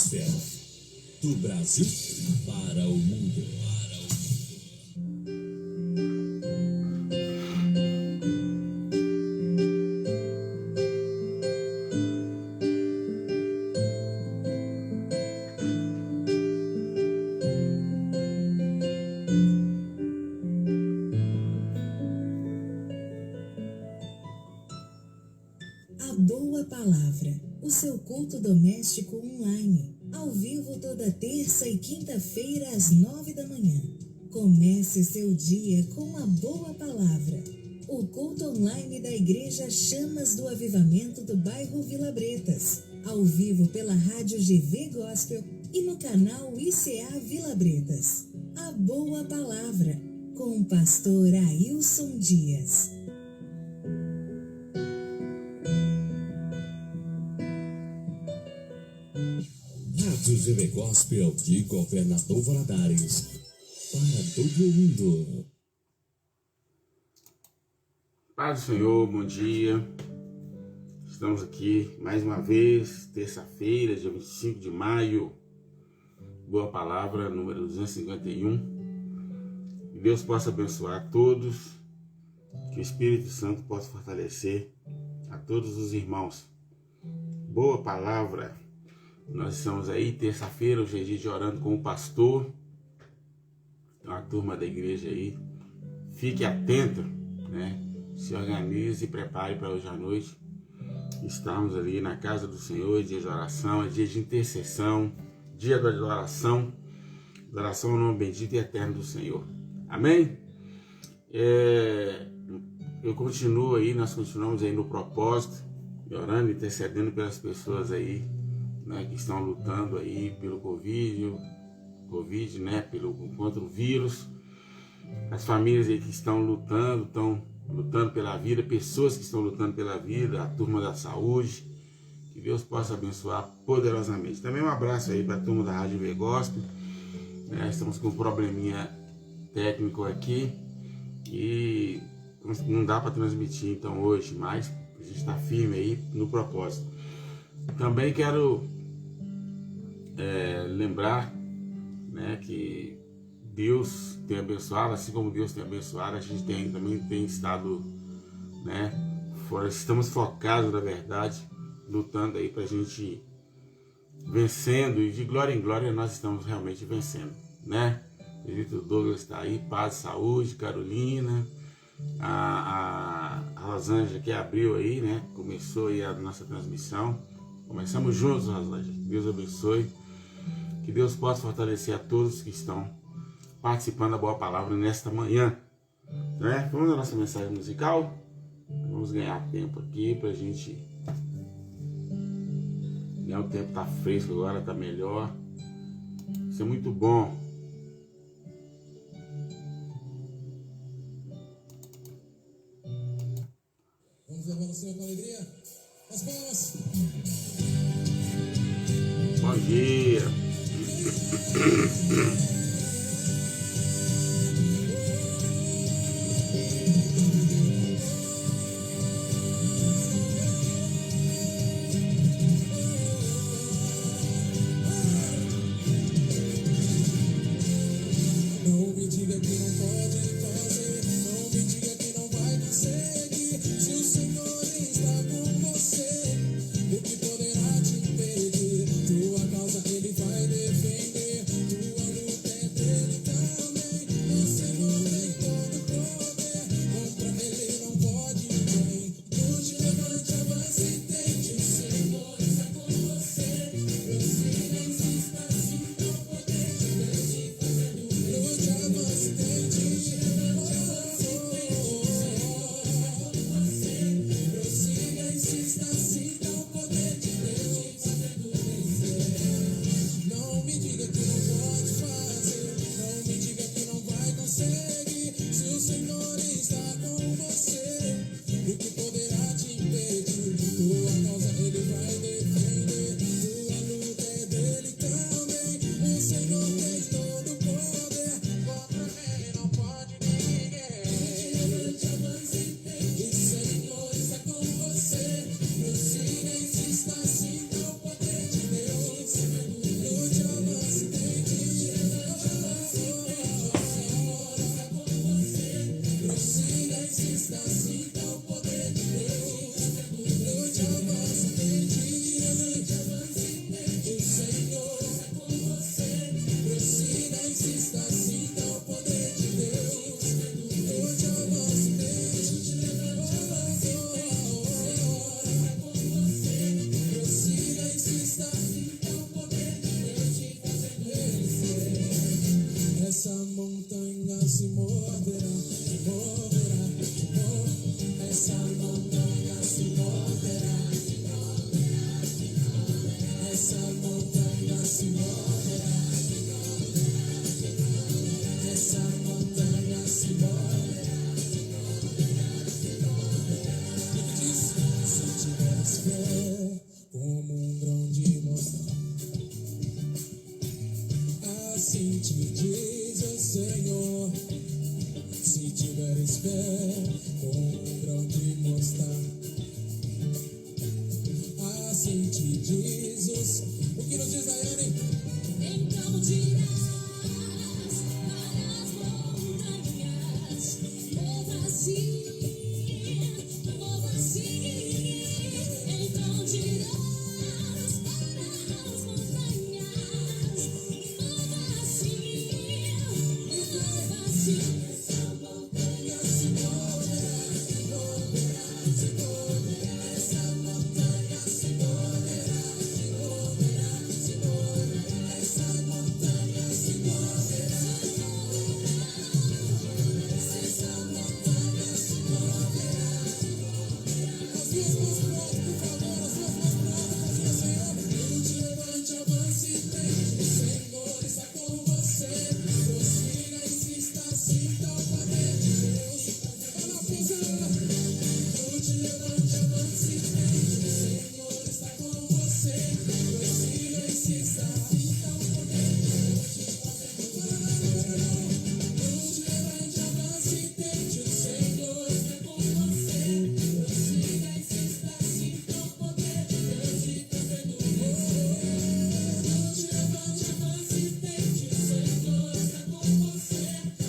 Gospel, do Brasil para o mundo. A Boa Palavra, o seu culto doméstico online, ao vivo toda terça e quinta-feira às 9 da manhã. Comece seu dia com a Boa Palavra. O culto online da Igreja Chamas do Avivamento do bairro Vila Bretas, ao vivo pela Rádio GV Gospel e no canal ICA Vila Bretas. A Boa Palavra, com o pastor Ailson Dias. Rádio GV Gospel de Governador Valadares, para todo mundo. Paz do Senhor, bom dia. Estamos aqui mais uma vez, terça-feira, dia 25 de maio. Boa Palavra, número 251. Que Deus possa abençoar a todos, que o Espírito Santo possa fortalecer a todos os irmãos. Boa Palavra. Nós estamos aí, terça-feira, hoje é dia de orando com o pastor. Então a turma da igreja aí, fique atento, né? Se organize e prepare para hoje à noite. Estamos ali na casa do Senhor, é dia de oração, é dia de intercessão, dia da adoração ao nome bendito e eterno do Senhor. Amém? Nós continuamos aí no propósito, orando, intercedendo pelas pessoas aí, né, que estão lutando aí pelo Covid, né, contra o vírus, as famílias aí que estão lutando pela vida, pessoas que estão lutando pela vida, a turma da saúde, que Deus possa abençoar poderosamente. Também um abraço aí para a turma da Rádio GV Gospel, né, estamos com um probleminha técnico aqui e não dá para transmitir então hoje, mas a gente está firme aí no propósito. Também quero lembrar, né, que Deus tem abençoado, assim como Deus tem abençoado, a gente também tem estado, né, estamos focados, na verdade, lutando aí pra gente vencendo, e de glória em glória nós estamos realmente vencendo, né? O Douglas está aí, paz, saúde, Carolina, a Rosângela que abriu aí, né, começou aí a nossa transmissão. Começamos juntos, Rosângela. Deus abençoe. Que Deus possa fortalecer a todos que estão participando da Boa Palavra nesta manhã. Né? Vamos na nossa mensagem musical. Vamos ganhar tempo aqui pra gente. O tempo tá fresco agora, tá melhor. Isso é muito bom. Vamos levar o Senhor com alegria? As palmas. Bom dia. Não me diga que não pode fazer, não me diga que não vai conseguir. Se o Senhor está com você, o que poderá te impedir? Tua causa Ele vai defender, tua luta é dele também. Você não tem todo o poder, contra Ele não pode ninguém. Hoje levante, avance e tente, o Senhor está com você. Prossiga, insista, sinta o poder de Deus te fazendo bem. Lute, avance e tente, prossiga, insista, sinta o poder de Deus te fazendo vencer. Não me diga que não pode fazer, não me diga que não vai conseguir. Se o Senhor está com você, o que poderá te impedir? Tua causa Ele vai defender, tua luta é dele também. O Senhor tem todo o poder, contra Ele não pode ninguém. Levante, avance e tente, o Senhor está com você. Prossiga, insista, sinta o poder de Deus. essa montanha se moverá, moverá, moverá. Essa montanha se moverá, essa montanha se moverá, essa montanha se moverá. Ele diz: se tiveres fé, como um grão de mostarda, assim te diz o Senhor. Se tiveres fé, como um grão de mostarda, assim te diz o Senhor. O que nos diz Daiane? Então dirás para as montanhas, mova-se, mova-se. Então dirás para as montanhas, mova-se, mova-se. Essa montanha se moverá, moverá, se moverá. Essa montanha se moverá, moverá, se moverá. Essa montanha se moverá, essa montanha se moverá. As duas mãos pro alto, por favor, as duas mãos pro alto, pode dizer, Senhor. Lute, levante, avance e tente, o Senhor está com você. Prossiga, insista, sinta o poder de Deus. É na força. Lute, levante, avance e tente, o Senhor está com você. Prossiga, insista, sinta o poder de Deus. Lute, levante, avance e tente, o Senhor está com você. Prossiga, insista, sinta o poder de Deus e confia no Lute, levante, avance e tente, o Senhor está com você.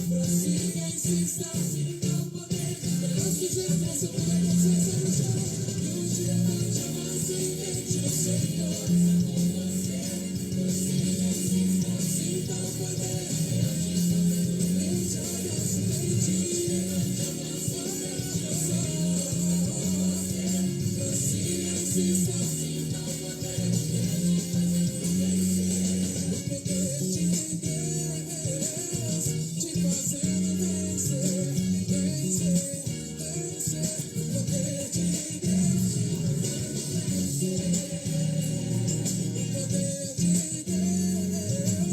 Prossiga, insista, sinta o poder de Deus. Que dia que você puder, você sempre chama. Lute, levante, avance e tente, o Senhor está com você. Prossiga, insista, sinta o poder de Deus. Lute, avance e tente, levante, avance e tente, o Senhor está com você. Prossiga, insista, sinta o poder de Deus e fazendo vencer. O poder de Deus te fazendo vencer, vencer, vencer. O poder de Deus te fazendo vencer. O poder de Deus,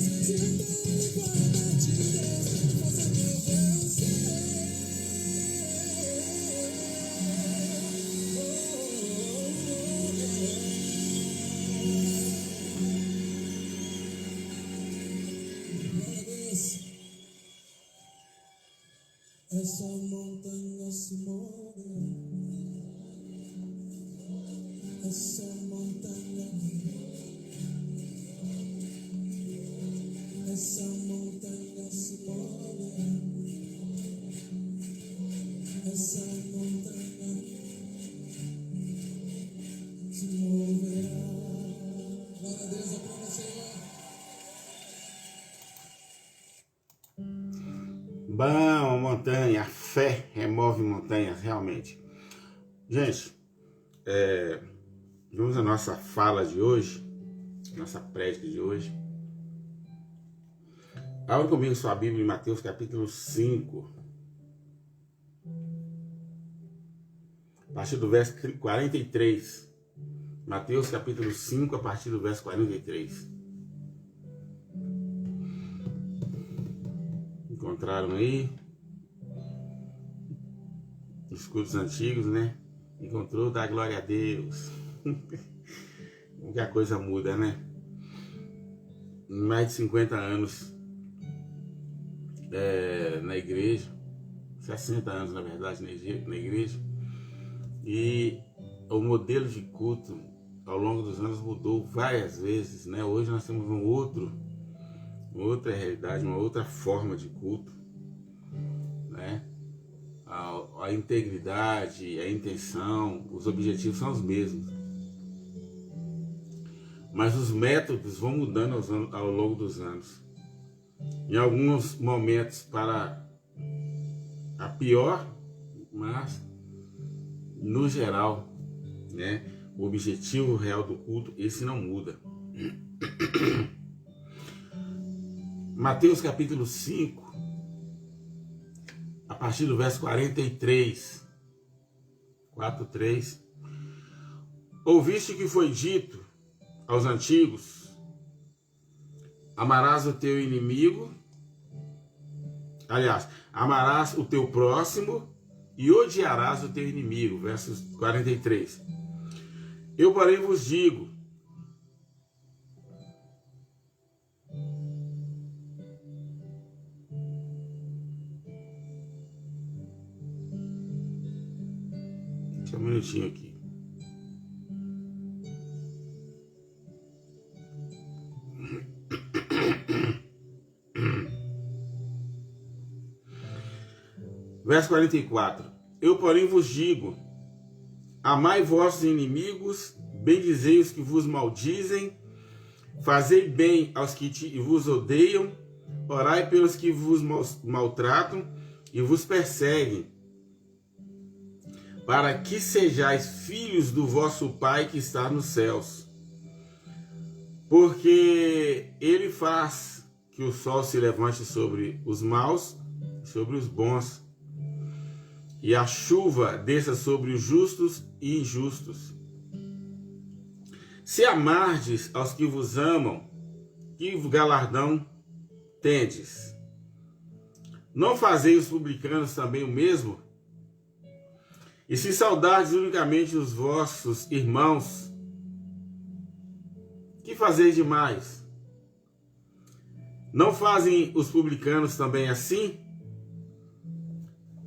sentando no guarda de Deus, te fazendo vencer. Glória a Deus. Essa montanha se moverá, essa montanha, essa montanha se moverá, essa montanha se moverá. Glória a Deus, aplauda o Senhor. Bom, montanha, a fé remove montanhas, realmente. Gente, vamos à nossa fala de hoje, nossa prédica de hoje. Abra comigo sua Bíblia em Mateus capítulo 5, a partir do verso 43. Mateus capítulo 5, a partir do verso 43. Encontraram aí? Escudos antigos, né? Encontrou, dá glória a Deus. Como que a coisa muda, né? Mais de 50 anos na igreja, 60 anos na verdade na igreja, e o modelo de culto ao longo dos anos mudou várias vezes, né? Hoje nós temos outra realidade, uma outra forma de culto, né? A integridade, a intenção, os objetivos são os mesmos, mas os métodos vão mudando ao longo dos anos. Em alguns momentos para a pior, mas no geral, né, o objetivo real do culto, esse não muda. Mateus capítulo 5, a partir do verso 43, 4:3. Ouviste que foi dito aos antigos: amarás o teu inimigo, aliás, amarás o teu próximo e odiarás o teu inimigo. Versos 43. Eu, porém, vos digo: deixa um minutinho aqui. Verso 44. Eu, porém, vos digo: amai vossos inimigos, bendizei os que vos maldizem, fazei bem aos que vos odeiam, orai pelos que vos maltratam e vos perseguem, para que sejais filhos do vosso Pai que está nos céus. Porque ele faz que o sol se levante sobre os maus e sobre os bons, e a chuva desça sobre os justos e injustos. Se amardes aos que vos amam, que galardão tendes? Não fazei os publicanos também o mesmo? E se saudardes unicamente os vossos irmãos, que fazeis demais? Não fazem os publicanos também assim?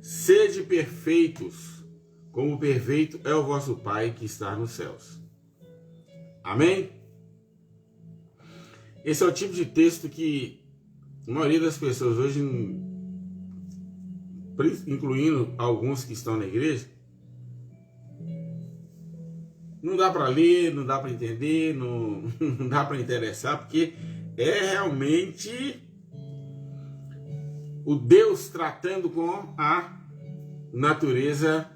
Sede perfeitos, como perfeito é o vosso Pai que está nos céus. Amém? Esse é o tipo de texto que a maioria das pessoas hoje, incluindo alguns que estão na igreja, não dá para ler, não dá para entender, não dá para interessar, porque é realmente o Deus tratando com a natureza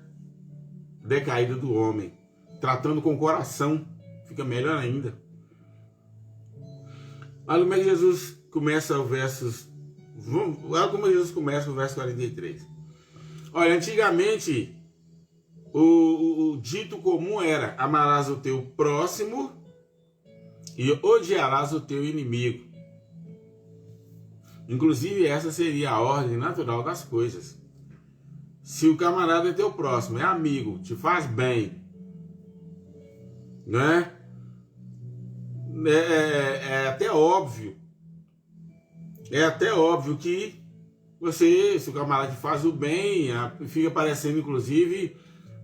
decaída do homem, tratando com o coração, fica melhor ainda. Olha como é que Jesus começa o verso 43. Olha, antigamente o dito comum era: amarás o teu próximo e odiarás o teu inimigo. Inclusive, essa seria a ordem natural das coisas. Se o camarada é teu próximo, é amigo, te faz bem, né? É até óbvio. É até óbvio que você, se o camarada te faz o bem, fica parecendo, inclusive,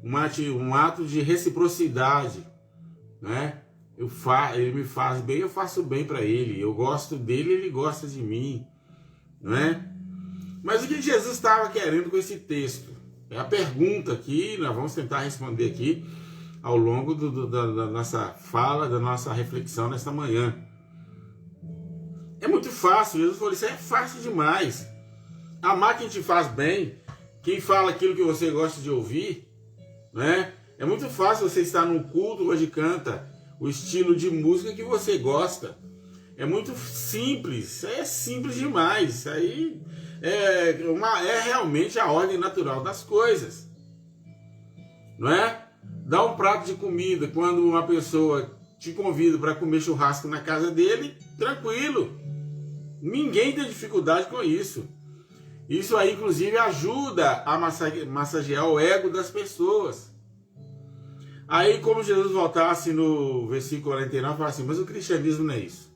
um ato de reciprocidade, né? Ele me faz bem, eu faço bem para ele. Eu gosto dele, ele gosta de mim, não é? Mas o que Jesus estava querendo com esse texto? É a pergunta que nós vamos tentar responder aqui ao longo da nossa fala, da nossa reflexão nesta manhã. É muito fácil. Jesus falou: isso é fácil demais. Amar quem te faz bem, quem fala aquilo que você gosta de ouvir, né? É muito fácil você estar num culto onde canta o estilo de música que você gosta. É muito simples, isso aí é simples demais. Isso aí é realmente a ordem natural das coisas, não é? Dá um prato de comida quando uma pessoa te convida para comer churrasco na casa dele, tranquilo. Ninguém tem dificuldade com isso. Isso aí, inclusive, ajuda a massagear o ego das pessoas. Aí, como Jesus voltasse no versículo 49, fala assim: mas o cristianismo não é isso.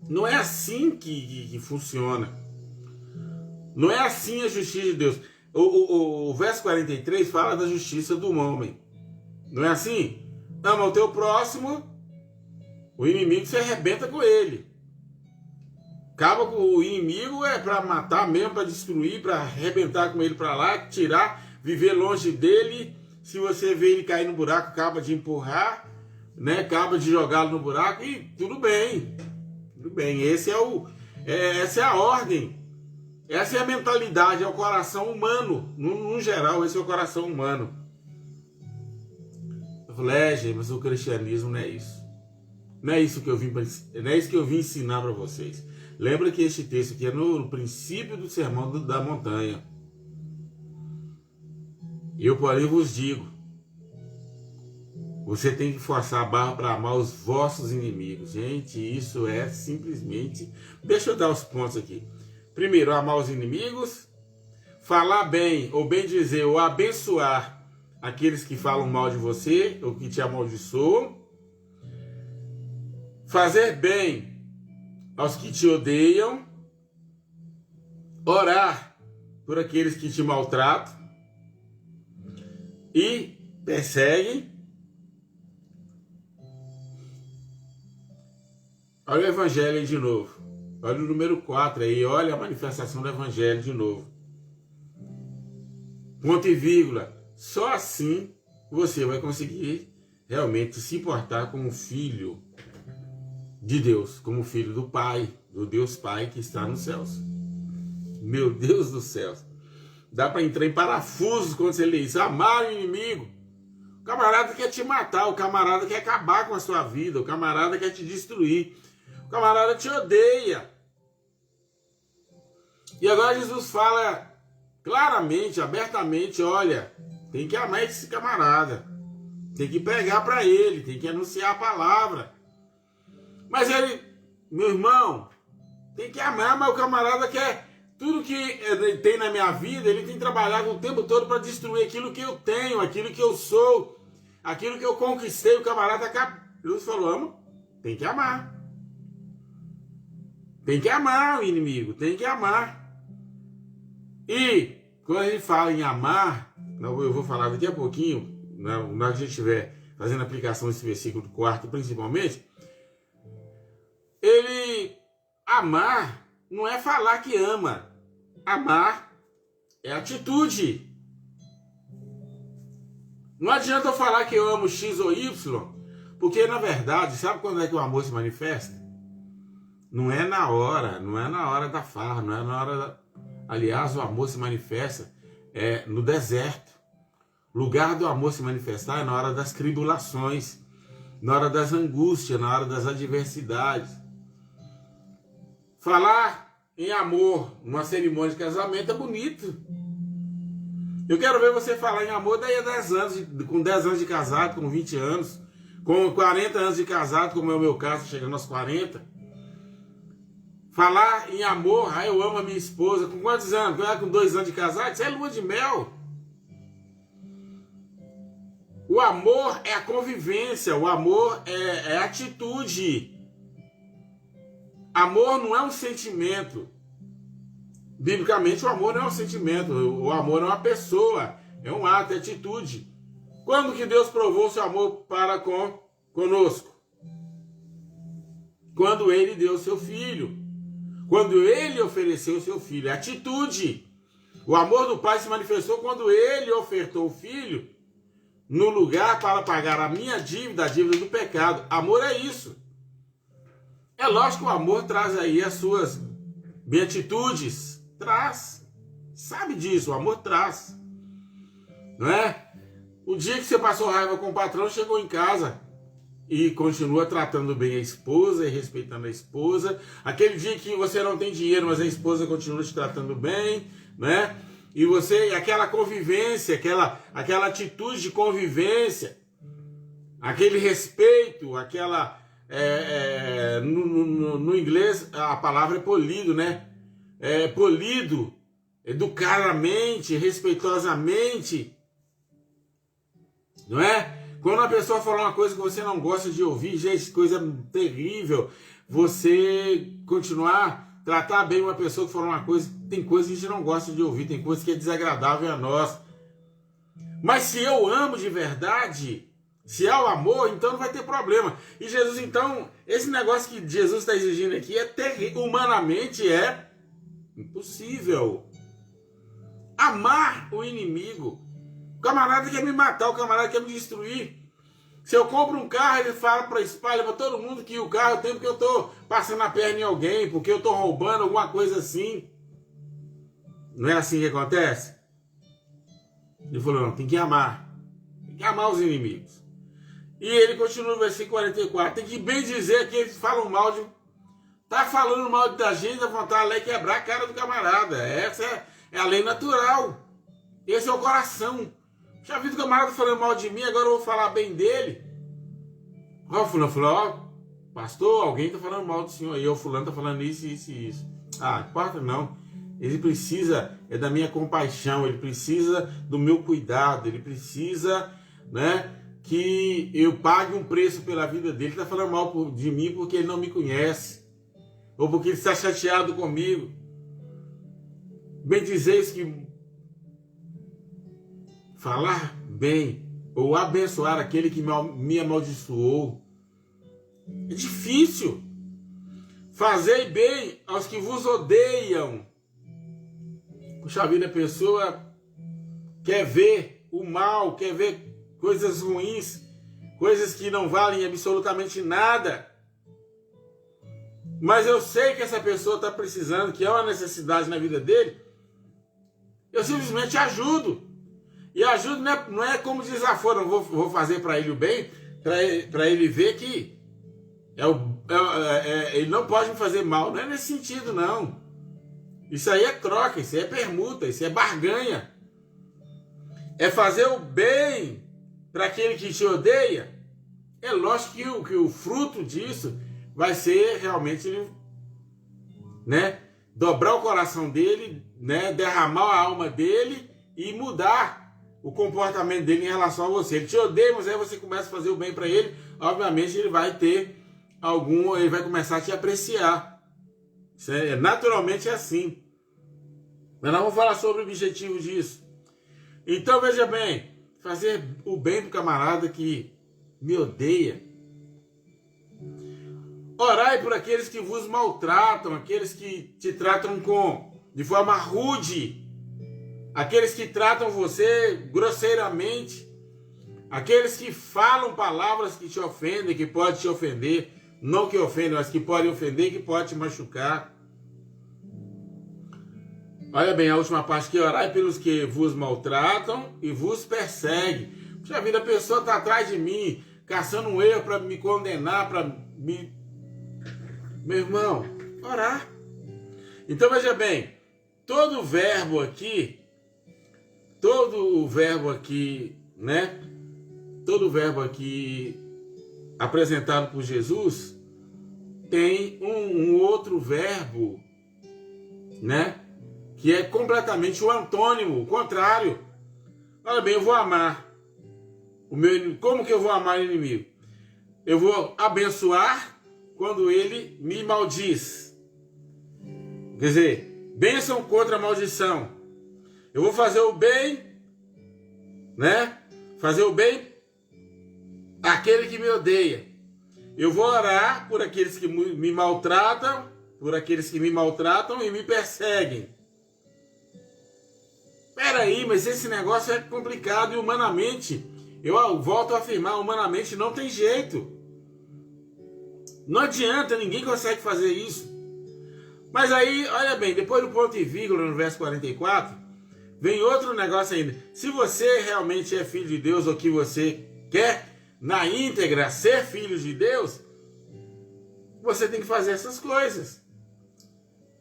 Não é assim que funciona. Não é assim a justiça de Deus. O verso 43 fala da justiça do homem. Não é assim? Ama o teu próximo, o inimigo se arrebenta com ele. Acaba com o inimigo, é para matar mesmo, para destruir, para arrebentar com ele para lá, tirar, viver longe dele. Se você vê ele cair no buraco, acaba de empurrar, né? Acaba de jogá-lo no buraco e tudo bem. Tudo bem, essa é a ordem. Essa é a mentalidade, é o coração humano. No geral, esse é o coração humano. Eu falei: gente, mas o cristianismo não é isso. Não é isso que eu vim ensinar para vocês. Lembra que este texto aqui é no princípio do sermão da montanha. Eu, porém, vos digo, você tem que forçar a barra para amar os vossos inimigos. Gente, isso é simplesmente... Deixa eu dar os pontos aqui. Primeiro, amar os inimigos. Falar bem, ou bem dizer, ou abençoar aqueles que falam mal de você, ou que te amaldiçoam. Fazer bem aos que te odeiam. Orar por aqueles que te maltratam e perseguem. Olha o evangelho aí de novo. Olha o número 4 aí. Olha a manifestação do evangelho de novo. Ponto e vírgula. Só assim você vai conseguir realmente se importar como filho de Deus, como filho do Pai, do Deus Pai que está nos céus. Meu Deus do céu. Dá para entrar em parafusos quando você lê isso. Amar o inimigo. O camarada quer te matar, o camarada quer acabar com a sua vida, o camarada quer te destruir. O camarada te odeia. E agora Jesus fala claramente, abertamente, olha, tem que amar esse camarada. Tem que pregar para ele, tem que anunciar a palavra. Mas ele, meu irmão, tem que amar, mas o camarada quer tudo que ele tem na minha vida, ele tem trabalhado o tempo todo para destruir aquilo que eu tenho, aquilo que eu sou, aquilo que eu conquistei. O camarada acaba. Jesus falou, ama, tem que amar. Tem que amar o inimigo, tem que amar. E quando a gente fala em amar, eu vou falar daqui a pouquinho, na hora que a gente estiver fazendo a aplicação desse versículo 4, principalmente, ele amar não é falar que ama. Amar é atitude. Não adianta eu falar que eu amo X ou Y, porque na verdade, sabe quando é que o amor se manifesta? Não é na hora da farra, não é na hora Aliás, o amor se manifesta no deserto. O lugar do amor se manifestar é na hora das tribulações, na hora das angústias, na hora das adversidades. Falar em amor numa cerimônia de casamento é bonito. Eu quero ver você falar em amor daí a 10 anos, com 10 anos de casado, com 20 anos, com 40 anos de casado, como é o meu caso, chegando aos 40. Falar em amor, eu amo a minha esposa, com quantos anos? Com 2 anos de casado? Isso é lua de mel. O amor é a convivência, o amor é atitude. Amor não é um sentimento. Biblicamente, o amor não é um sentimento, o amor é uma pessoa, é um ato, é atitude. Quando que Deus provou seu amor para conosco? Quando Ele deu o seu Filho. Quando Ele ofereceu o seu Filho. É atitude. O amor do Pai se manifestou quando Ele ofertou o Filho no lugar para pagar a minha dívida, a dívida do pecado. Amor é isso. É lógico que o amor traz aí as suas beatitudes. Traz. Sabe disso, o amor traz. Não é? O dia que você passou raiva com o patrão, chegou em casa e continua tratando bem a esposa e respeitando a esposa. Aquele dia que você não tem dinheiro, mas a esposa continua te tratando bem, né? E você, aquela convivência, aquela atitude de convivência, aquele respeito, aquela... no inglês a palavra é polido, né? Polido, educadamente, respeitosamente, não é? Quando a pessoa fala uma coisa que você não gosta de ouvir, gente, coisa terrível, você continuar, tratar bem uma pessoa que fala uma coisa, tem coisa que a gente não gosta de ouvir, tem coisa que é desagradável a nós. Mas se eu amo de verdade, se há o amor, então não vai ter problema. E Jesus, então, esse negócio que Jesus está exigindo aqui humanamente é impossível. Amar o inimigo. O camarada quer me matar, o camarada quer me destruir. Se eu compro um carro, ele espalha para todo mundo que o carro tem porque eu estou passando a perna em alguém, porque eu estou roubando, alguma coisa assim. Não é assim que acontece? Ele falou, não, tem que amar. Tem que amar os inimigos. E ele continua no versículo 44. Tem que bem dizer que eles falam mal Tá falando mal da gente, a vontade é quebrar a cara do camarada. Essa é a lei natural. Esse é o coração. Já vi o camarada falando mal de mim, agora eu vou falar bem dele. Ó, fulano falou, ó, pastor, alguém tá falando mal do senhor aí, o fulano tá falando isso, isso e isso. Ah, importa não. Ele precisa da minha compaixão, ele precisa do meu cuidado, ele precisa, né, que eu pague um preço pela vida dele. Ele tá falando mal de mim porque ele não me conhece, ou porque ele está chateado comigo. Bem dizeis que falar bem ou abençoar aquele que me amaldiçoou é difícil. Fazei bem aos que vos odeiam. Puxa vida, a pessoa quer ver o mal, quer ver coisas ruins, coisas que não valem absolutamente nada. Mas eu sei que essa pessoa está precisando, que é uma necessidade na vida dele. Eu simplesmente ajudo. E ajudo não é como desaforo, eu vou fazer para ele o bem, para ele ver que ele não pode me fazer mal. Não é nesse sentido, não. Isso aí é troca, isso aí é permuta, isso é barganha. É fazer o bem para aquele que te odeia. É lógico que o fruto disso vai ser realmente, né, dobrar o coração dele, né, derramar a alma dele e mudar o comportamento dele em relação a você. Ele te odeia, mas aí você começa a fazer o bem para ele, obviamente ele vai ter ele vai começar a te apreciar. Isso naturalmente é assim. Mas nós vamos falar sobre o objetivo disso. Então veja bem, fazer o bem para o camarada que me odeia. Orai por aqueles que vos maltratam, aqueles que te tratam de forma rude, aqueles que tratam você grosseiramente, aqueles que falam palavras que te ofendem, que podem te ofender, não que ofendem, mas que podem ofender, que podem te machucar. Olha bem, a última parte aqui, orai pelos que vos maltratam e vos perseguem. Puxa vida, a pessoa está atrás de mim, caçando um erro para me condenar, para me... Meu irmão, orar. Então veja bem, todo o verbo aqui, né? Todo o verbo aqui apresentado por Jesus tem um outro verbo, né? Que é completamente o antônimo, o contrário. Olha bem, eu vou amar o meu inimigo. Como que eu vou amar o inimigo? Eu vou abençoar quando ele me maldiz. Quer dizer, bênção contra maldição. Eu vou fazer o bem, né? Fazer o bem àquele que me odeia. Eu vou orar por aqueles que me maltratam, e me perseguem. Peraí, mas esse negócio é complicado e humanamente, eu volto a afirmar, humanamente não tem jeito. Não adianta, ninguém consegue fazer isso. Mas aí, olha bem, depois do ponto e vírgula no verso 44, vem outro negócio ainda. Se você realmente é filho de Deus ou que você quer, na íntegra, ser filho de Deus, você tem que fazer essas coisas.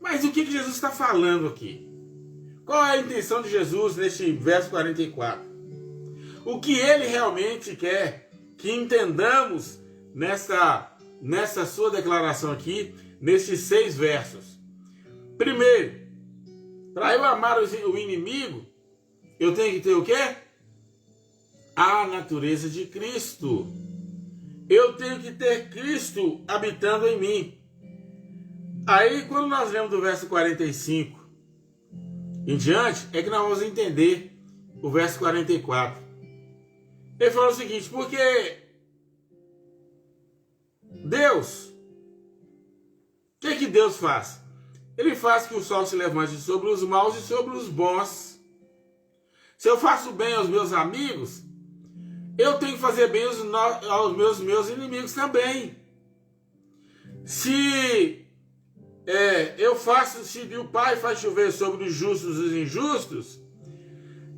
Mas o que Jesus está falando aqui? Qual é a intenção de Jesus neste verso 44? O que ele realmente quer que entendamos nessa sua declaração aqui, nesses 6 versos? Primeiro, para eu amar o inimigo, eu tenho que ter o quê? A natureza de Cristo. Eu tenho que ter Cristo habitando em mim. Aí, quando nós lemos do verso 45 em diante, é que nós vamos entender o verso 44. Ele falou o seguinte, porque Deus, o que Deus faz? Ele faz que o sol se levante sobre os maus e sobre os bons. Se eu faço bem aos meus amigos, eu tenho que fazer bem aos meus inimigos também. Se o Pai faz chover sobre os justos e os injustos,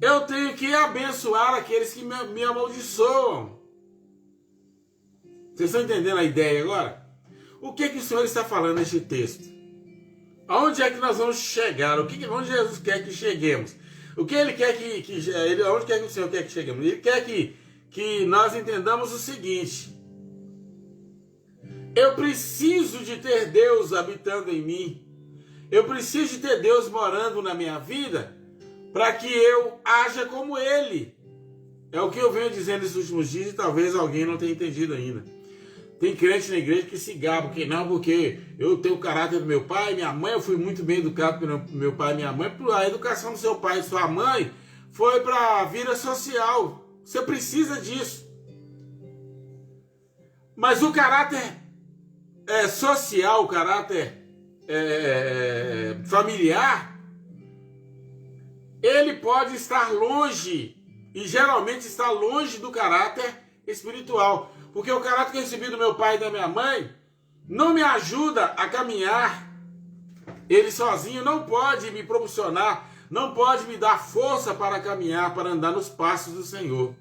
eu tenho que abençoar aqueles que me amaldiçoam. Vocês estão entendendo a ideia agora? O que o Senhor está falando neste texto? Aonde é que nós vamos chegar? Onde Jesus quer que cheguemos? O que Ele quer onde quer que o Senhor quer que cheguemos? Ele quer que nós entendamos o seguinte: eu preciso de ter Deus habitando em mim. Eu preciso de ter Deus morando na minha vida para que eu haja como Ele. É o que eu venho dizendo nesses últimos dias e talvez alguém não tenha entendido ainda. Tem crente na igreja que se gaba, porque eu tenho o caráter do meu pai e minha mãe, eu fui muito bem educado pelo meu pai e minha mãe, a educação do seu pai e sua mãe foi para a vida social. Você precisa disso. Mas o caráter social, o caráter familiar, ele pode estar longe, e geralmente está longe do caráter espiritual. Porque o caráter que eu recebi do meu pai e da minha mãe não me ajuda a caminhar. Ele sozinho não pode me proporcionar, não pode me dar força para caminhar, para andar nos passos do Senhor.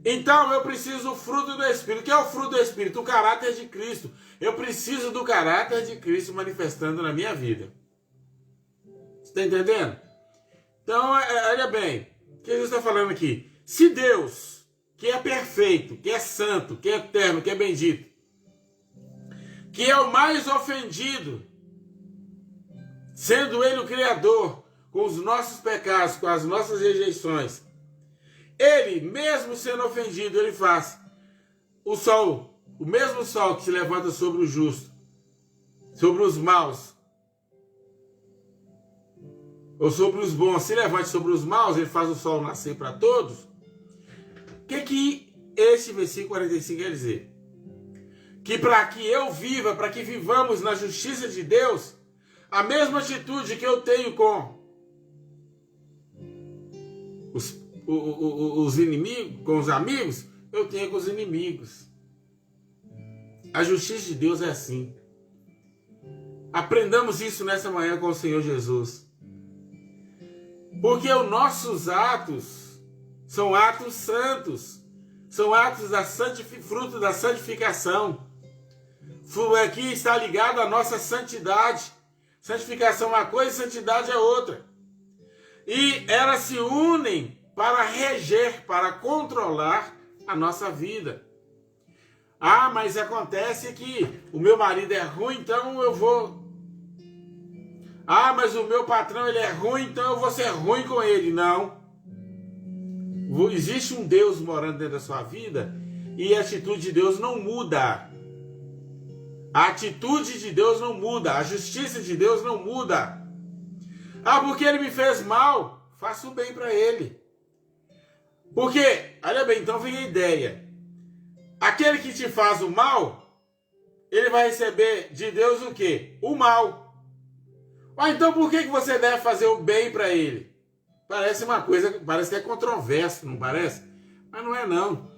Então eu preciso do fruto do Espírito. O que é o fruto do Espírito? O caráter de Cristo. Eu preciso do caráter de Cristo manifestando na minha vida. Você está entendendo? Então, olha bem, o que Jesus está falando aqui? Se Deus, que é perfeito, que é santo, que é eterno, que é bendito, que é o mais ofendido, sendo Ele o Criador, com os nossos pecados, com as nossas rejeições, Ele, mesmo sendo ofendido, Ele faz o sol, o mesmo sol que se levanta sobre o justo, sobre os maus, ou sobre os bons, se levante sobre os maus, Ele faz o sol nascer para todos. O que este versículo 45 quer dizer? Que para que eu viva, para que vivamos na justiça de Deus, a mesma atitude que eu tenho com os inimigos, com os amigos, eu tenho com os inimigos. A justiça de Deus é assim. Aprendamos isso nessa manhã com o Senhor Jesus. Porque os nossos atos são atos santos, são atos fruto da santificação. Aqui está ligado à nossa santidade. Santificação é uma coisa, santidade é outra. E elas se unem para reger, para controlar a nossa vida. Ah, mas acontece que o meu marido é ruim, então eu vou... Ah, mas o meu patrão ele é ruim, então eu vou ser ruim com ele. Não. Existe um Deus morando dentro da sua vida e a atitude de Deus não muda. A atitude de Deus não muda. A justiça de Deus não muda. Ah, porque ele me fez mal, faça o bem para ele. Porque, olha bem, então vem a ideia. Aquele que te faz o mal, ele vai receber de Deus o quê? O mal. Ah, então por que você deve fazer o bem para ele? Parece uma coisa, parece que é controverso, não parece? Mas não é não.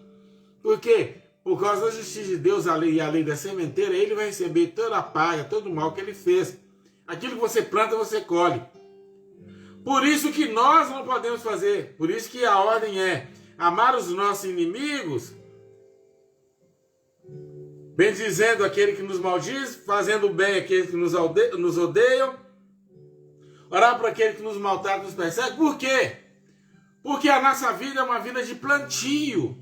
Por quê? Por causa da justiça de Deus e a lei da sementeira, ele vai receber toda a paga, todo o mal que ele fez. Aquilo que você planta, você colhe. Por isso que nós não podemos fazer. Por isso que a ordem é amar os nossos inimigos, bendizendo aquele que nos maldiz, fazendo o bem àqueles que nos odeiam, orar por aquele que nos maltrata e nos persegue. Por quê? Porque a nossa vida é uma vida de plantio.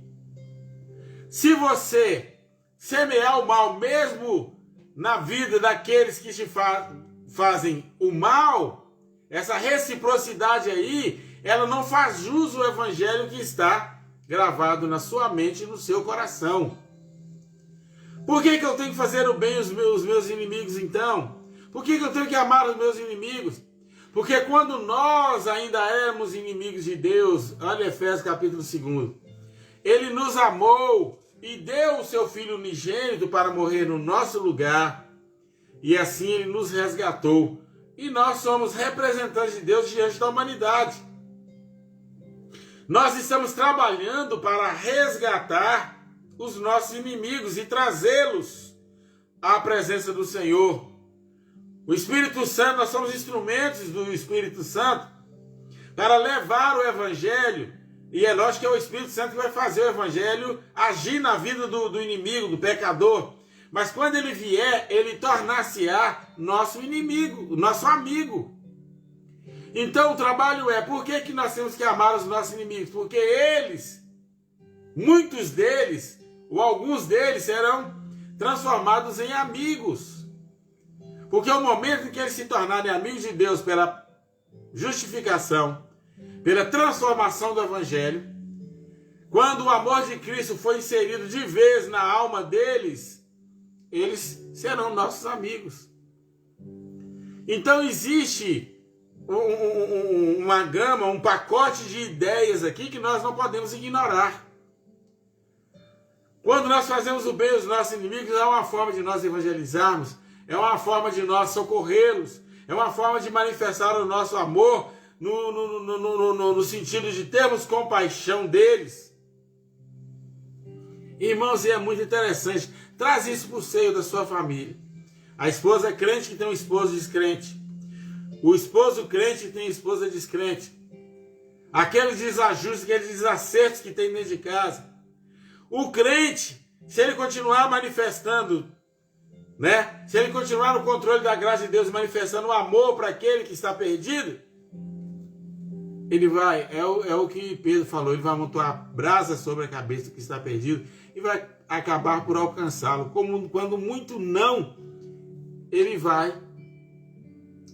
Se você semear o mal mesmo na vida daqueles que te fazem o mal, essa reciprocidade aí, ela não faz jus ao evangelho que está gravado na sua mente e no seu coração. Por que eu tenho que fazer o bem aos meus inimigos então? Por que eu tenho que amar os meus inimigos? Porque quando nós ainda éramos inimigos de Deus, olha Efésios capítulo 2, Ele nos amou e deu o seu Filho unigênito para morrer no nosso lugar, e assim Ele nos resgatou. E nós somos representantes de Deus diante da humanidade. Nós estamos trabalhando para resgatar os nossos inimigos e trazê-los à presença do Senhor. O Espírito Santo, nós somos instrumentos do Espírito Santo para levar o Evangelho, e é lógico que é o Espírito Santo que vai fazer o Evangelho agir na vida do inimigo, do pecador, Mas quando ele vier, ele tornar-se-á nosso inimigo, nosso amigo. Então o trabalho é, por que nós temos que amar os nossos inimigos? Porque eles, muitos deles, ou alguns deles, serão transformados em amigos. Porque o momento em que eles se tornarem amigos de Deus pela justificação, pela transformação do Evangelho, quando o amor de Cristo foi inserido de vez na alma deles, eles serão nossos amigos. Então existe uma gama, um pacote de ideias aqui que nós não podemos ignorar. Quando nós fazemos o bem aos nossos inimigos, é uma forma de nós evangelizarmos, é uma forma de nós socorrê-los, é uma forma de manifestar o nosso amor no sentido de termos compaixão deles. Irmãos, e é muito interessante, traz isso para o seio da sua família. A esposa é crente que tem um esposo descrente. O esposo crente que tem esposa descrente. Aqueles desajustes, aqueles desacertos que tem dentro de casa. O crente, se ele continuar manifestando, né? Se ele continuar no controle da graça de Deus, manifestando o amor para aquele que está perdido, ele vai, é o que Pedro falou, ele vai amontoar brasa sobre a cabeça do que está perdido e vai acabar por alcançá-lo. Quando muito não, ele vai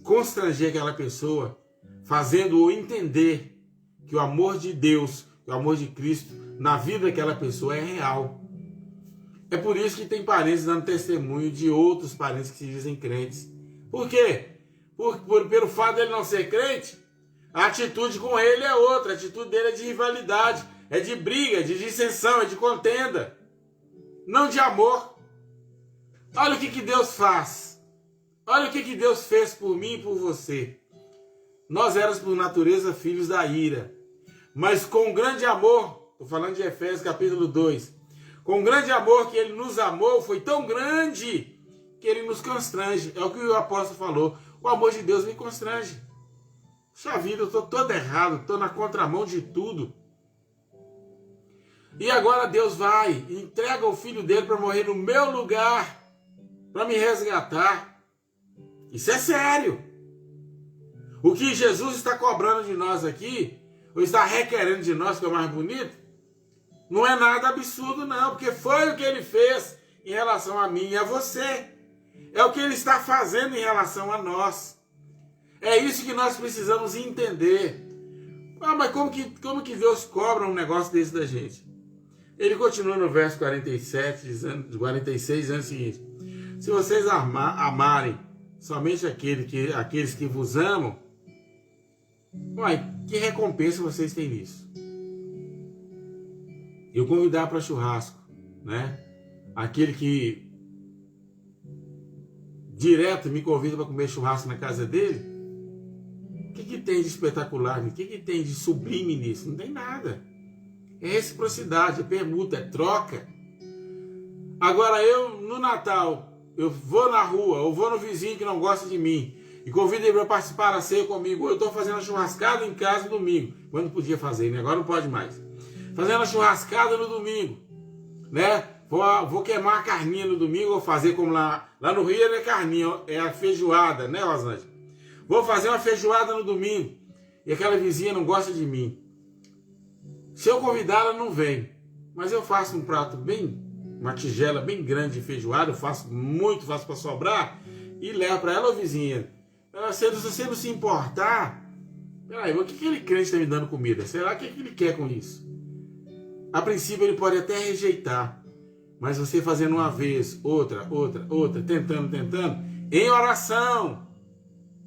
constranger aquela pessoa, fazendo-o entender que o amor de Deus, que o amor de Cristo na vida daquela pessoa é real. É por isso que tem parentes dando testemunho de outros parentes que se dizem crentes. Por quê? Pelo fato dele não ser crente, a atitude com ele é outra. A atitude dele é de rivalidade, é de briga, de dissensão, é de contenda. Não de amor. Olha o que Deus faz. Olha o que Deus fez por mim e por você. Nós éramos por natureza filhos da ira. Mas com grande amor, estou falando de Efésios capítulo 2, com grande amor que ele nos amou, foi tão grande que ele nos constrange. É o que o apóstolo falou. O amor de Deus me constrange. Puxa vida, eu estou todo errado, estou na contramão de tudo. E agora Deus vai e entrega o filho dele para morrer no meu lugar, para me resgatar. Isso é sério. O que Jesus está cobrando de nós aqui, ou está requerendo de nós, que é o mais bonito, não é nada absurdo não, porque foi o que ele fez em relação a mim e a você. É o que ele está fazendo em relação a nós. É isso que nós precisamos entender. Ah, mas como que Deus cobra um negócio desse da gente? Ele continua no verso 46, dizendo o seguinte: se vocês amarem somente aqueles que vos amam, uai, que recompensa vocês têm nisso? Eu convidar para churrasco, né? Aquele que direto me convida para comer churrasco na casa dele, o que tem de espetacular? O que tem de sublime nisso? Não tem nada. É reciprocidade, é permuta, é troca. Agora eu, no Natal, eu vou na rua, ou vou no vizinho que não gosta de mim, e convido ele para participar da ceia comigo. Ou eu estou fazendo a churrascada em casa no domingo, quando podia fazer, né? Agora não pode mais. Fazendo a churrascada no domingo, né? Vou queimar a carninha no domingo, vou fazer como lá no Rio não é carninha, é a feijoada, né, Rosângela? Vou fazer uma feijoada no domingo, e aquela vizinha não gosta de mim. Se eu convidar, ela não vem. Mas eu faço um prato uma tigela bem grande de feijoada, eu faço para sobrar, e levo para ela, ô vizinha. Se você não se importar, peraí, o que aquele crente está me dando comida? Será que ele quer com isso? A princípio ele pode até rejeitar, mas você fazendo uma vez, outra, tentando, em oração.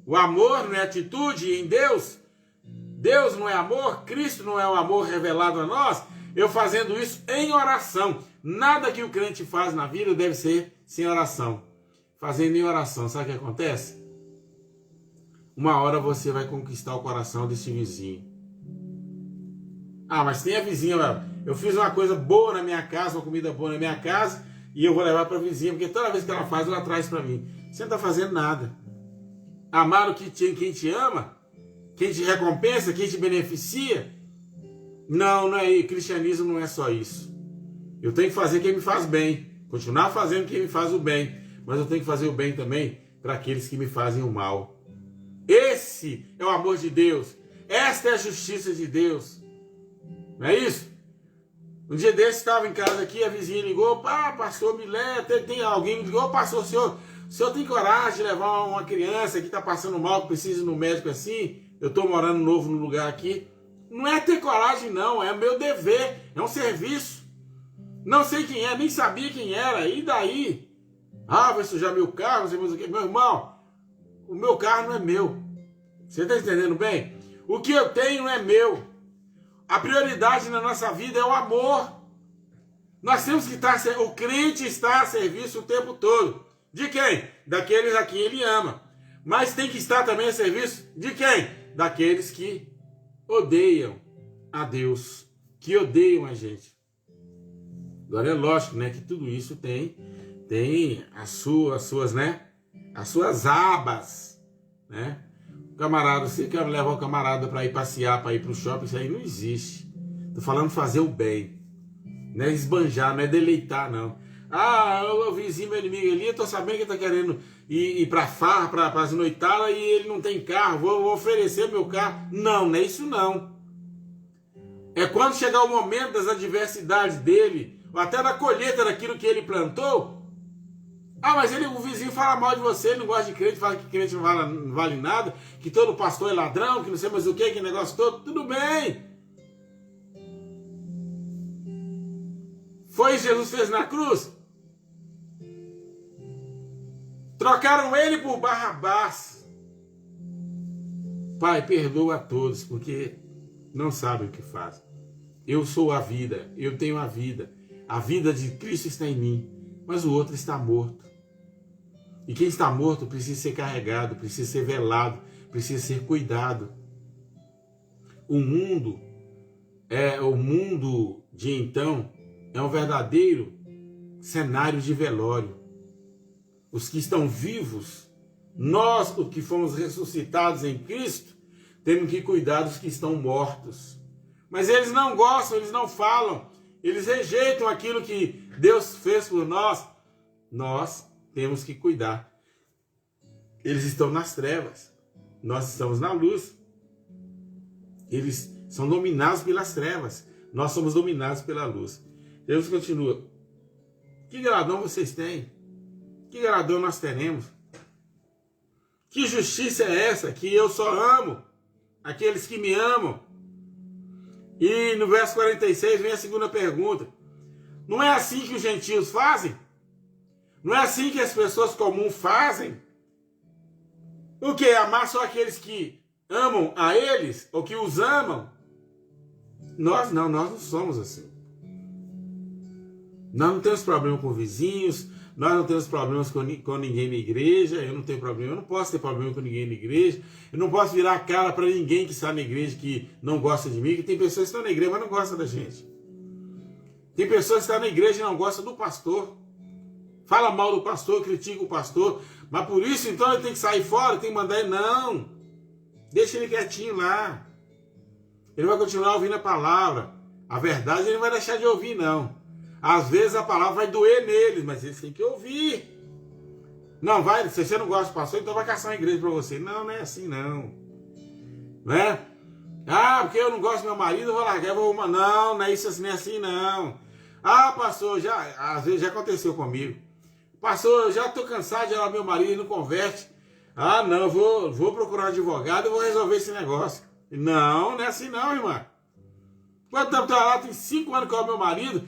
O amor não é atitude em Deus. Deus não é amor, Cristo não é o amor revelado a nós. Eu fazendo isso em oração. Nada que o crente faz na vida deve ser sem oração. Fazendo em oração, sabe o que acontece? Uma hora você vai conquistar o coração desse vizinho. Ah, mas tem a vizinha, eu fiz uma coisa boa na minha casa, uma comida boa na minha casa, e eu vou levar para a vizinha, porque toda vez que ela faz, ela traz para mim. Você não está fazendo nada. Amar quem te ama, quem te recompensa, quem te beneficia. Não é isso. Cristianismo não é só isso. Eu tenho que fazer quem me faz bem. Continuar fazendo quem me faz o bem, mas eu tenho que fazer o bem também para aqueles que me fazem o mal. Esse é o amor de Deus. Esta é a justiça de Deus. Não é isso? Um dia desse estava em casa aqui, a vizinha ligou, pastor Milé, tem alguém que ligou, pastor, o senhor tem coragem de levar uma criança que está passando mal, que precisa ir no médico assim? Eu estou morando novo no lugar aqui. Não é ter coragem não, é meu dever, é um serviço. Não sei quem é, nem sabia quem era, e daí? Vai sujar meu carro, você o quê? Meu irmão, o meu carro não é meu. Você está entendendo bem? O que eu tenho é meu. A prioridade na nossa vida é o amor. Nós temos que estar, o crente está a serviço o tempo todo. De quem? Daqueles a quem ele ama. Mas tem que estar também a serviço de quem? Daqueles que odeiam a Deus, que odeiam a gente. Agora é lógico, né, que tudo isso tem as suas, né, as suas abas, né? O camarada, você quer levar o camarada para ir passear, para ir para o shopping, isso aí não existe. Tô falando fazer o bem, não é esbanjar, não é deleitar, não. O vizinho, meu inimigo ali, eu tô sabendo que ele tá querendo ir pra farra, para as noitadas, e ele não tem carro, vou oferecer meu carro. Não, não é isso não. É quando chegar o momento das adversidades dele, ou até da colheita daquilo que ele plantou. Mas o vizinho fala mal de você, ele não gosta de crente, fala que crente não vale nada, que todo pastor é ladrão, que não sei mais o que negócio todo. Tudo bem. Foi isso que Jesus fez na cruz? Trocaram ele por Barrabás. Pai, perdoa a todos, porque não sabem o que fazem. Eu sou a vida, eu tenho a vida. A vida de Cristo está em mim, mas o outro está morto. E quem está morto precisa ser carregado, precisa ser velado, precisa ser cuidado. O mundo de então é um verdadeiro cenário de velório. Os que estão vivos, nós, os que fomos ressuscitados em Cristo, temos que cuidar dos que estão mortos. Mas eles não gostam, eles não falam, eles rejeitam aquilo que Deus fez por nós. Nós temos que cuidar. Eles estão nas trevas, nós estamos na luz. Eles são dominados pelas trevas, nós somos dominados pela luz. Jesus continua. Que galardão vocês têm? Que galardão nós teremos? Que justiça é essa? Que eu só amo aqueles que me amam. E no verso 46 vem a segunda pergunta. Não é assim que os gentios fazem? Não é assim que as pessoas comuns fazem? O que? Amar só aqueles que amam a eles? Ou que os amam? Nós não somos assim. Nós não temos problema com vizinhos, nós não temos problemas com ninguém na igreja, eu não tenho problema, eu não posso ter problema com ninguém na igreja, eu não posso virar a cara para ninguém que está na igreja que não gosta de mim, que tem pessoas que estão na igreja, mas não gostam da gente. Tem pessoas que estão na igreja e não gostam do pastor. Fala mal do pastor, critica o pastor, mas por isso então ele tem que sair fora, tem que mandar ele, não. Deixa ele quietinho lá. Ele vai continuar ouvindo a palavra. A verdade ele não vai deixar de ouvir, não. Às vezes a palavra vai doer neles, mas eles têm que ouvir. Não, vai, se você não gosta do pastor, então vai caçar uma igreja para você. Não, não é assim não. Né? Porque eu não gosto do meu marido, eu vou largar, eu vou arrumar. Não, não é isso assim, não é assim não. Pastor, às vezes já aconteceu comigo. Pastor, eu já estou cansado de olhar meu marido e não converte. Não, eu vou procurar um advogado e vou resolver esse negócio. Não, não é assim não, irmã. Quanto tempo eu lá, tem 5 anos que eu amo meu marido.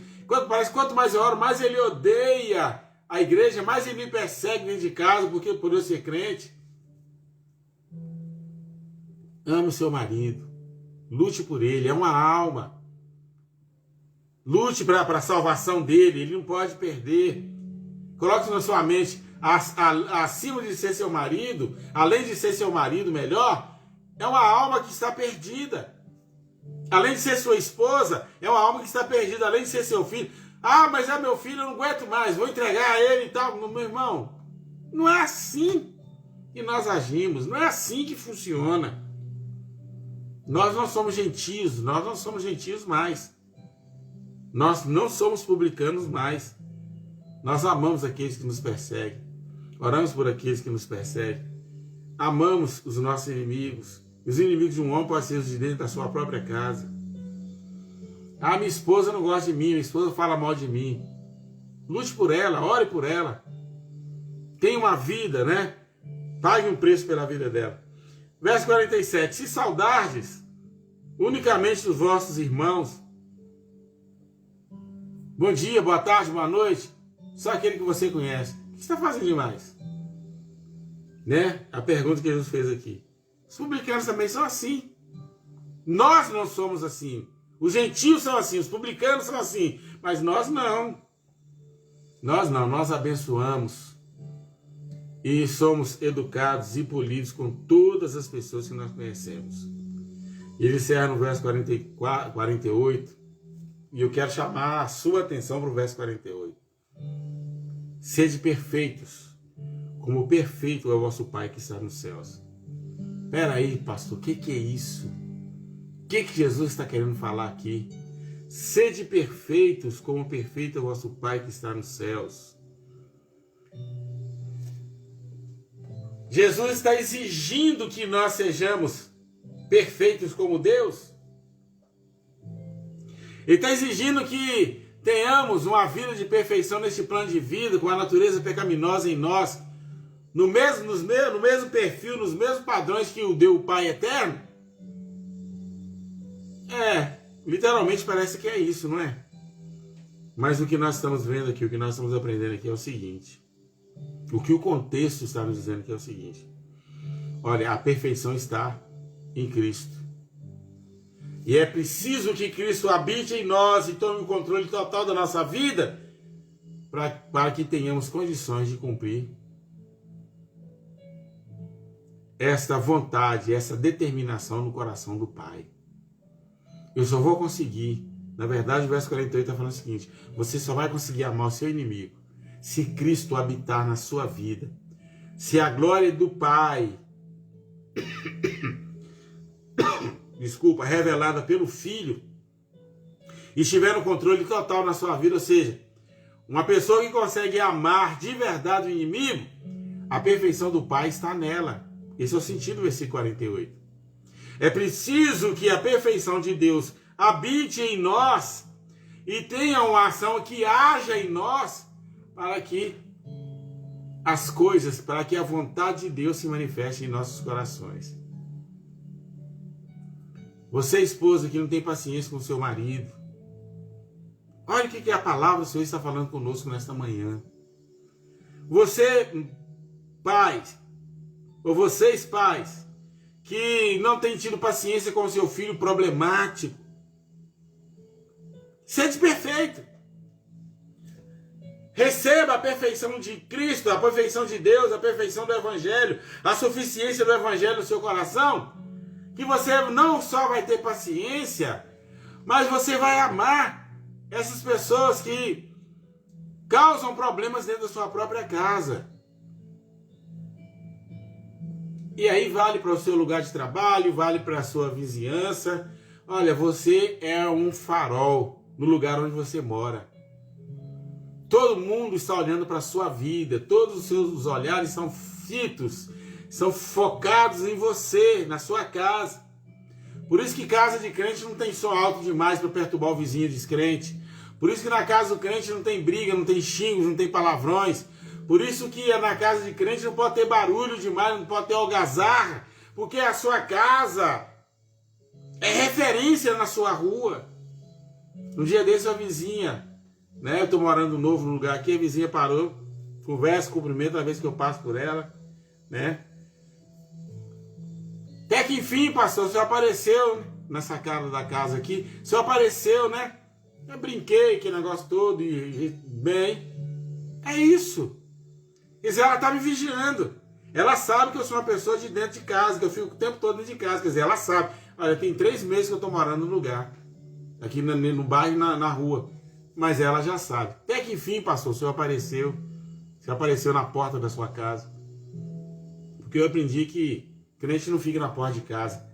Quanto mais eu oro, mais ele odeia a igreja, mais ele me persegue dentro de casa, porque por eu ser crente. Ame o seu marido. Lute por ele, é uma alma. Lute para a salvação dele, ele não pode perder. Coloque na sua mente, acima de ser seu marido, além de ser seu marido melhor, é uma alma que está perdida. Além de ser sua esposa, é uma alma que está perdida. Além de ser seu filho. Mas é meu filho, eu não aguento mais, vou entregar a ele e tal. Meu irmão, não é assim que nós agimos. Não é assim que funciona. Nós não somos gentios. Nós não somos gentios mais. Nós não somos publicanos mais. Nós amamos aqueles que nos perseguem. Oramos por aqueles que nos perseguem. Amamos os nossos inimigos. Os inimigos de um homem podem ser os de dentro da sua própria casa. Ah, minha esposa não gosta de mim, minha esposa fala mal de mim. Lute por ela, ore por ela. Tenha uma vida, né? Pague um preço pela vida dela. Verso 47. Se saudardes unicamente os vossos irmãos, bom dia, boa tarde, boa noite, só aquele que você conhece, o que você está fazendo demais? Né? A pergunta que Jesus fez aqui. Os publicanos também são assim. Nós não somos assim. Os gentios são assim, os publicanos são assim, mas nós não. Nós não, nós abençoamos e somos educados e polidos com todas as pessoas que nós conhecemos. Ele encerra no verso 48, e eu quero chamar a sua atenção para o verso 48. Sede perfeitos, como perfeito é o vosso Pai que está nos céus. Espera aí, pastor, o que é isso? O que Jesus está querendo falar aqui? Sede perfeitos, como perfeito é o vosso Pai que está nos céus. Jesus está exigindo que nós sejamos perfeitos como Deus. Ele está exigindo que tenhamos uma vida de perfeição neste plano de vida, com a natureza pecaminosa em nós, no mesmo perfil, nos mesmos padrões que o deu o Pai eterno. Literalmente parece que é isso, não é? Mas o que nós estamos vendo aqui, o que nós estamos aprendendo aqui é o seguinte. O que o contexto está nos dizendo aqui é o seguinte. Olha, a perfeição está em Cristo. E é preciso que Cristo habite em nós e tome o controle total da nossa vida para que tenhamos condições de cumprir esta vontade, essa determinação no coração do Pai. Eu só vou conseguir, na verdade o verso 48 está falando o seguinte, você só vai conseguir amar o seu inimigo se Cristo habitar na sua vida, se a glória do Pai, revelada pelo Filho, estiver no controle total na sua vida, ou seja, uma pessoa que consegue amar de verdade o inimigo, a perfeição do Pai está nela. Esse é o sentido do versículo 48. É preciso que a perfeição de Deus habite em nós e tenha uma ação que haja em nós para que as coisas, para que a vontade de Deus se manifeste em nossos corações. Você, esposa, que não tem paciência com o seu marido, olha o que a palavra do Senhor está falando conosco nesta manhã. Você, pais, ou vocês, pais, que não têm tido paciência com o seu filho problemático, sede perfeito. Receba a perfeição de Cristo, a perfeição de Deus, a perfeição do Evangelho, a suficiência do Evangelho no seu coração, que você não só vai ter paciência, mas você vai amar essas pessoas que causam problemas dentro da sua própria casa. E aí vale para o seu lugar de trabalho, vale para a sua vizinhança. Olha, você é um farol no lugar onde você mora. Todo mundo está olhando para a sua vida, todos os seus olhares são fitos, são focados em você, na sua casa. Por isso que casa de crente não tem som alto demais para perturbar o vizinho descrente. Por isso que na casa do crente não tem briga, não tem xingos, não tem palavrões. Por isso que na casa de crente não pode ter barulho demais, não pode ter algazarra, porque a sua casa é referência na sua rua. Um dia desse a vizinha, né? Eu estou morando novo no lugar aqui, a vizinha parou, conversa, cumprimenta a vez que eu passo por ela, né? Até que enfim, pastor, o senhor apareceu na sacada da casa aqui, o senhor apareceu, né? Eu brinquei, aquele negócio todo, e bem, é isso. Quer dizer, ela está me vigiando. Ela sabe que eu sou uma pessoa de dentro de casa, que eu fico o tempo todo dentro de casa. Quer dizer, ela sabe. Olha, tem 3 meses que eu estou morando no lugar. Aqui no bairro, na rua. Mas ela já sabe. Até que enfim, pastor, o senhor apareceu. Você apareceu na porta da sua casa. Porque eu aprendi que crente não fica na porta de casa.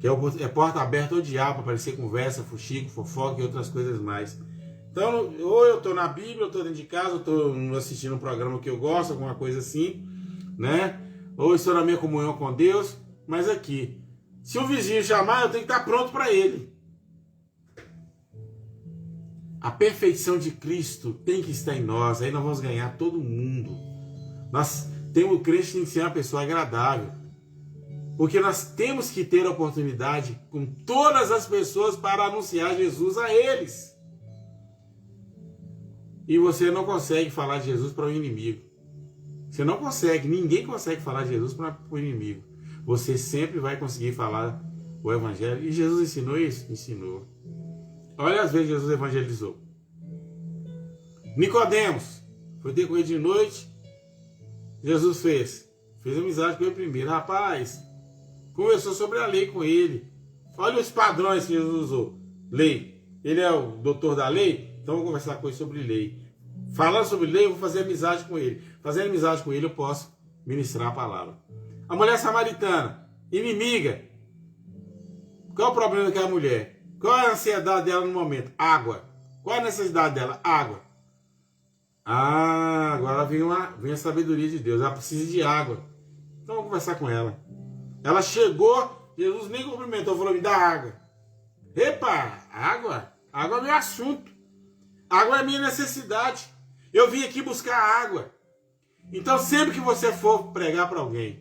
Que é porta aberta ao diabo, para aparecer conversa, fuxico, fofoca e outras coisas mais. Então, ou eu estou na Bíblia, eu estou dentro de casa, eu estou assistindo um programa que eu gosto, alguma coisa assim, né? Ou estou na minha comunhão com Deus, mas aqui, se o vizinho chamar, eu tenho que estar pronto para ele. A perfeição de Cristo tem que estar em nós, aí nós vamos ganhar todo mundo. Nós temos o crente tem que ser uma pessoa agradável, porque nós temos que ter a oportunidade com todas as pessoas para anunciar Jesus a eles. E você não consegue falar de Jesus para o inimigo. Você não consegue, ninguém consegue falar de Jesus para o inimigo. Você sempre vai conseguir falar o evangelho. E Jesus ensinou isso? Ensinou. Olha as vezes Jesus evangelizou. Nicodemos foi ter com ele de noite. Jesus fez amizade com ele primeiro. Rapaz, conversou sobre a lei com ele. Olha os padrões que Jesus usou. Lei. Ele é o doutor da lei. Então eu vou conversar com ele sobre lei. Falando sobre lei, eu vou fazer amizade com ele. Fazendo amizade com ele, eu posso ministrar a palavra. A mulher samaritana, inimiga. Qual é o problema daquela mulher? Qual é a ansiedade dela no momento? Água. Qual é a necessidade dela? Água. Ah, agora vem a sabedoria de Deus. Ela precisa de água. Então vamos conversar com ela. Ela chegou, Jesus nem cumprimentou, falou: me dá água. Epa, água? Água é meu assunto. Água é minha necessidade. Eu vim aqui buscar água. Então sempre que você for pregar para alguém,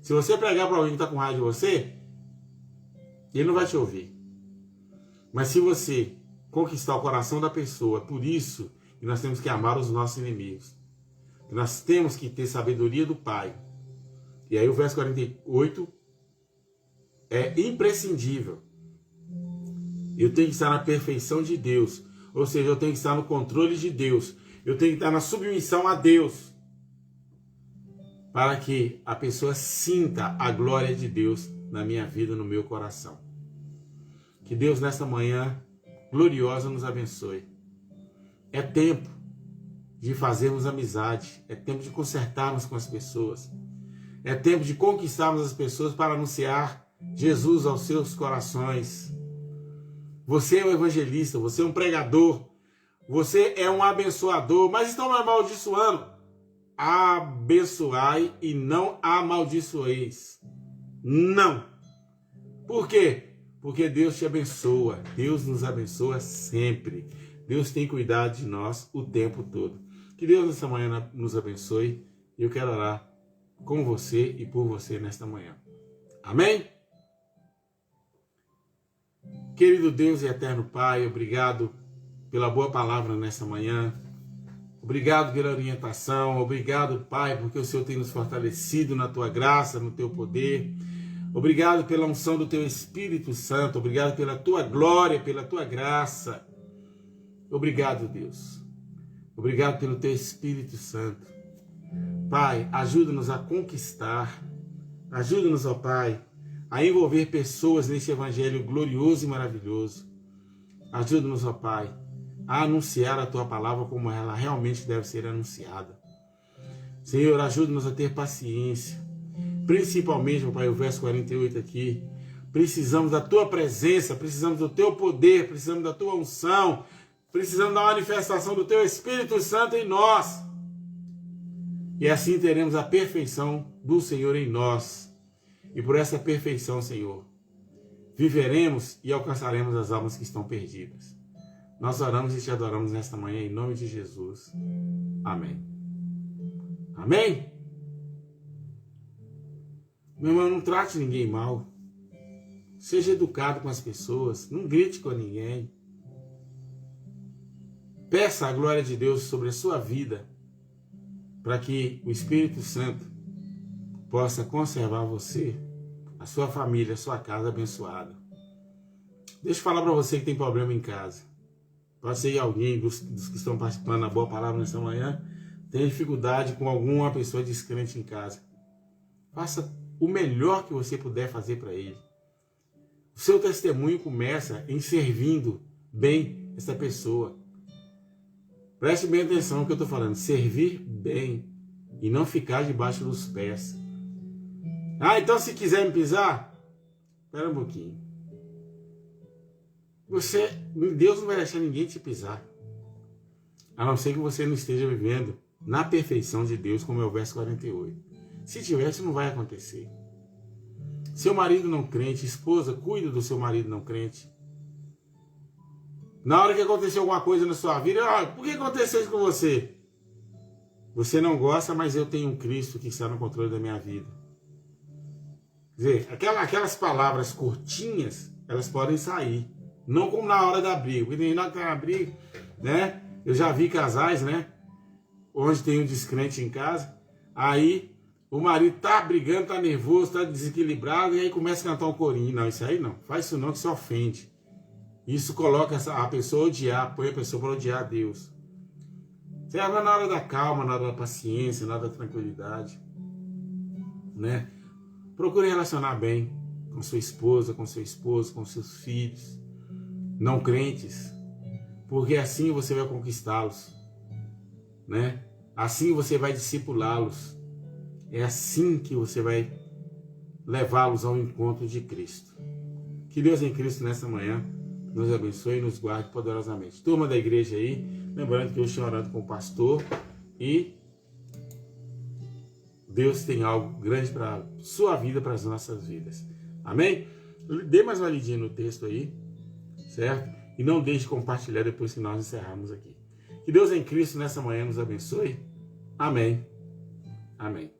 se você pregar para alguém que está com raiva de você, ele não vai te ouvir. Mas se você conquistar o coração da pessoa, por isso que nós temos que amar os nossos inimigos. Nós temos que ter sabedoria do Pai. E aí o verso 48 é imprescindível. Eu tenho que estar na perfeição de Deus. Ou seja, eu tenho que estar no controle de Deus. Eu tenho que estar na submissão a Deus. Para que a pessoa sinta a glória de Deus na minha vida, no meu coração. Que Deus nesta manhã gloriosa nos abençoe. É tempo de fazermos amizade. É tempo de consertarmos com as pessoas. É tempo de conquistarmos as pessoas para anunciar Jesus aos seus corações. Você é um evangelista, você é um pregador, você é um abençoador, mas estão me amaldiçoando. Abençoai e não amaldiçoeis. Não. Por quê? Porque Deus te abençoa. Deus nos abençoa sempre. Deus tem cuidado de nós o tempo todo. Que Deus nessa manhã nos abençoe. E eu quero orar com você e por você nesta manhã. Amém? Querido Deus e eterno Pai, obrigado pela boa palavra nesta manhã. Obrigado pela orientação. Obrigado, Pai, porque o Senhor tem nos fortalecido na Tua graça, no Teu poder. Obrigado pela unção do Teu Espírito Santo. Obrigado pela Tua glória, pela Tua graça. Obrigado, Deus. Obrigado pelo Teu Espírito Santo. Pai, ajuda-nos a conquistar. Ajuda-nos, ó Pai, a envolver pessoas nesse evangelho glorioso e maravilhoso. Ajuda-nos, ó Pai, a anunciar a Tua palavra como ela realmente deve ser anunciada. Senhor, ajuda-nos a ter paciência. Principalmente, ó Pai, o verso 48 aqui. Precisamos da Tua presença, precisamos do Teu poder, precisamos da Tua unção, precisamos da manifestação do Teu Espírito Santo em nós. E assim teremos a perfeição do Senhor em nós. E por essa perfeição, Senhor, viveremos e alcançaremos as almas que estão perdidas. Nós oramos e te adoramos nesta manhã, em nome de Jesus. Amém. Amém? Meu irmão, não trate ninguém mal. Seja educado com as pessoas. Não grite com ninguém. Peça a glória de Deus sobre a sua vida, para que o Espírito Santo possa conservar você, a sua família, a sua casa abençoada. Deixa eu falar para você que tem problema em casa. Pode ser alguém dos que estão participando da boa palavra nesta manhã tem dificuldade com alguma pessoa descrente em casa. Faça o melhor que você puder fazer para ele. O seu testemunho começa em servindo bem essa pessoa. Preste bem atenção no que eu estou falando. Servir bem e não ficar debaixo dos pés. Ah, então se quiser me pisar, espera um pouquinho. Deus não vai deixar ninguém te pisar. A não ser que você não esteja vivendo na perfeição de Deus, como é o verso 48. Se tivesse, não vai acontecer. Seu marido não crente, esposa, cuida do seu marido não crente. Na hora que aconteceu alguma coisa na sua vida, por que aconteceu isso com você? Você não gosta, mas eu tenho um Cristo que está no controle da minha vida. Quer dizer, aquelas palavras curtinhas, elas podem sair. Não como na hora da briga. Porque na hora da briga, né? Eu já vi casais, né? Onde tem um descrente em casa. Aí o marido tá brigando, tá nervoso, tá desequilibrado. E aí começa a cantar um corinho. Não, isso aí não. Faz isso não, que isso ofende. Isso coloca a pessoa a odiar. Põe a pessoa para odiar a Deus. Você vai na hora da calma, na hora da paciência, na hora da tranquilidade. Né? Procure relacionar bem com sua esposa, com seu esposo, com seus filhos. Não crentes. Porque assim você vai conquistá-los. Né? Assim você vai discipulá-los. É assim que você vai levá-los ao encontro de Cristo. Que Deus em Cristo nessa manhã nos abençoe e nos guarde poderosamente. Turma da igreja aí, lembrando que eu estou orando com o pastor e Deus tem algo grande para sua vida, para as nossas vidas. Amém? Dê mais uma lidinha no texto aí, certo? E não deixe de compartilhar depois que nós encerrarmos aqui. Que Deus em Cristo nessa manhã nos abençoe. Amém. Amém.